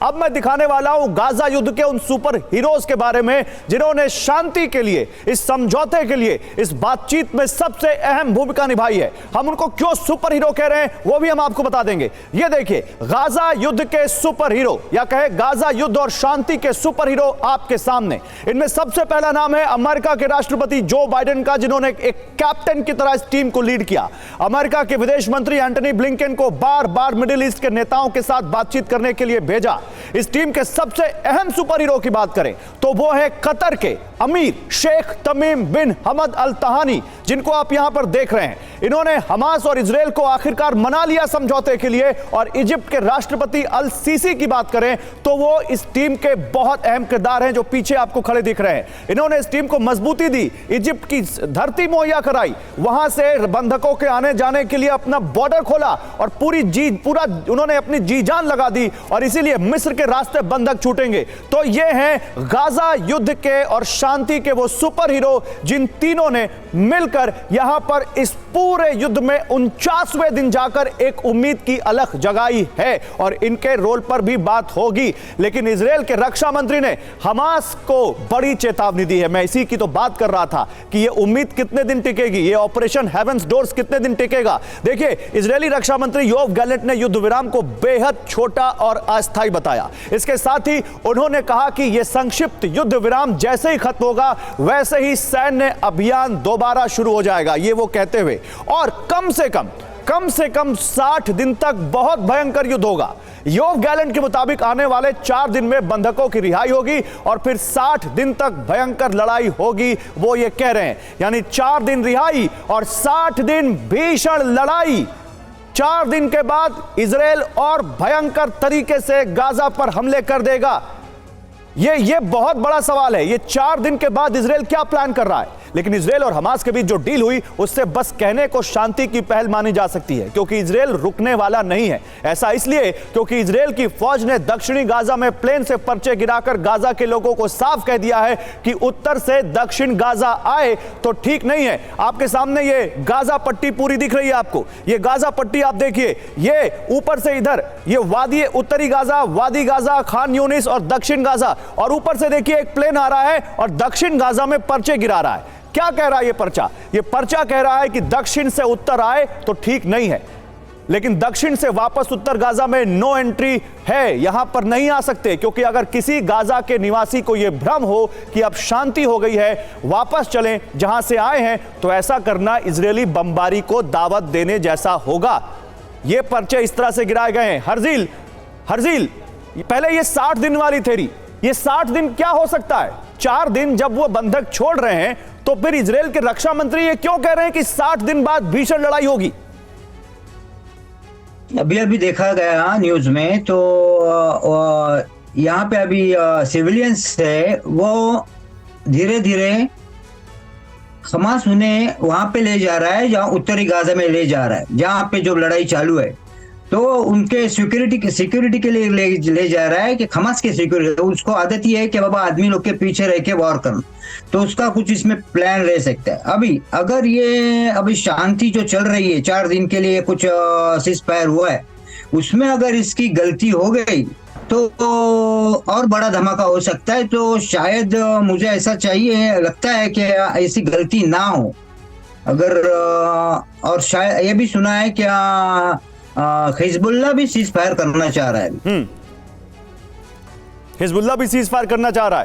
अब मैं दिखाने वाला हूं गाजा युद्ध के उन सुपर हीरोज के बारे में जिन्होंने शांति के लिए, इस समझौते के लिए, इस बातचीत में सबसे अहम भूमिका निभाई है। हम उनको क्यों सुपर हीरो कह रहे हैं वो भी हम आपको बता देंगे। ये देखिए, गाजा युद्ध के सुपर हीरो, या कहे गाजा युद्ध और शांति के सुपर हीरो आपके सामने। इनमें सबसे पहला नाम है अमेरिका के राष्ट्रपति जो बाइडेन का, जिन्होंने एक कैप्टन की तरह इस टीम को लीड किया। अमेरिका के विदेश मंत्री एंटनी ब्लिंकन को बार बार मिडिल ईस्ट के नेताओं के साथ बातचीत करने के लिए भेजा। इस टीम के सबसे अहम सुपर हीरो की बात करें तो वो है कतर के अमीर शेख तमीम बिन हमद अल तहानी, जिनको आप यहां पर देख रहे हैं। इन्होंने हमास और इजराइल को आखिरकार मना लिया समझौते के लिए। और इजिप्ट के राष्ट्रपति अल सीसी की बात करें तो वो इस टीम के बहुत अहम किरदार हैं, जो पीछे आपको खड़े दिख रहे हैं। इन्होंने इस टीम को मजबूती दी, इजिप्ट की धरती मुहैया कराई, वहां से बंधकों के आने जाने के लिए अपना बॉर्डर खोला और पूरा उन्होंने अपनी जी जान लगा दी, और इसीलिए मिस्र के रास्ते बंधक छूटेंगे। तो ये हैं गाजा युद्ध के और शांति के वो सुपर हीरो, जिन तीनों ने मिलकर यहां पर इस पूरे युद्ध में 49वें दिन जाकर एक उम्मीद की अलख जगाई है। और इनके रोल पर भी बात होगी। लेकिन इजराइल के रक्षा मंत्री ने हमास को बड़ी चेतावनी दी है। मैं इसी की तो बात कर रहा था कि ये उम्मीद कितने दिन टिकेगी, ये ऑपरेशन हेवेंस डोर्स कितने दिन टिकेगा। देखिए, इजरायली रक्षा मंत्री योव गैलेंट ने युद्ध विराम को बेहद छोटा और अस्थायी बताया। इसके साथ ही उन्होंने कहा कि यह संक्षिप्त युद्ध विराम जैसे ही खत्म होगा वैसे ही सैन्य अभियान दोबारा शुरू हो जाएगा, ये वो कहते हुए। और कम से कम 60 दिन तक बहुत भयंकर युद्ध होगा। योव गैलेंट के मुताबिक आने वाले 4 दिन में बंधकों की रिहाई होगी और फिर 60 दिन तक भयंकर लड़ाई होगी, वो ये कह रहे हैं। यानी 4 दिन रिहाई और 60 दिन भीषण लड़ाई। 4 दिन के बाद इजराइल और भयंकर तरीके से गाजा पर हमले कर देगा। ये बहुत बड़ा सवाल है। ये 4 दिन के बाद इजराइल क्या प्लान कर रहा है? लेकिन इजराइल और हमास के बीच जो डील हुई उससे बस कहने को शांति की पहल मानी जा सकती है, क्योंकि इजराइल रुकने वाला नहीं है। ऐसा इसलिए क्योंकि इजराइल की फौज ने दक्षिणी गाजा में प्लेन से पर्चे गिराकर गाजा के लोगों को साफ कह दिया है कि उत्तर से दक्षिण गाजा आए तो ठीक नहीं है। आपके सामने ये गाजा पट्टी पूरी दिख रही है आपको। ये गाजा पट्टी आप देखिए, ये ऊपर से इधर ये वादी, उत्तरी गाजा, वादी गाजा, खान यूनिस और दक्षिण गाजा, और ऊपर से देखिए एक प्लेन आ रहा है और दक्षिण गाजा में पर्चे गिरा रहा है। क्या कह रहा है ये पर्चा? ये पर्चा कह रहा है कि दक्षिण से उत्तर आए तो ठीक नहीं है, लेकिन दक्षिण से वापस उत्तर गाजा में नो एंट्री है, यहां पर नहीं आ सकते। क्योंकि अगर किसी गाजा के निवासी को यह भ्रम हो कि अब शांति हो गई है, वापस चलें जहां से आए हैं, तो ऐसा करना इजरायली बमबारी को दावत देने जैसा होगा। ये पर्चे इस तरह से गिराए गए हैं। हर्जील, पहले ये 60 दिन वाली थेरी, ये 60 दिन क्या हो सकता है? 4 दिन जब वो बंधक छोड़ रहे हैं तो फिर इजराइल के रक्षा मंत्री ये क्यों कह रहे हैं कि 60 दिन बाद भीषण लड़ाई होगी? अभी देखा गया न्यूज में तो यहाँ पे अभी सिविलियंस है वो धीरे धीरे हमास उन्हें वहां पे ले जा रहा है जहाँ उत्तरी गाजा में ले जा रहा है, जहाँ पे जो लड़ाई चालू है। तो उनके सिक्योरिटी के लिए ले जा रहा है कि हमास की सिक्योरिटी, उसको आदत ही है कि बाबा आदमी लोग के पीछे रह के वॉर करना, तो उसका कुछ इसमें प्लान रह सकता है। अगर ये अभी शांति जो चल रही है 4 दिन के लिए कुछ सीज फायर हुआ है, उसमें अगर इसकी गलती हो गई तो और बड़ा धमाका हो सकता है। तो शायद मुझे ऐसा चाहिए लगता है कि ऐसी गलती ना हो। अगर और शायद ये भी सुना है क्या हिजबुल्लाह भी सीज फायर करना चाह रहा है। हिजबुल्लाह भी सीज फायर करना चाह रहा है।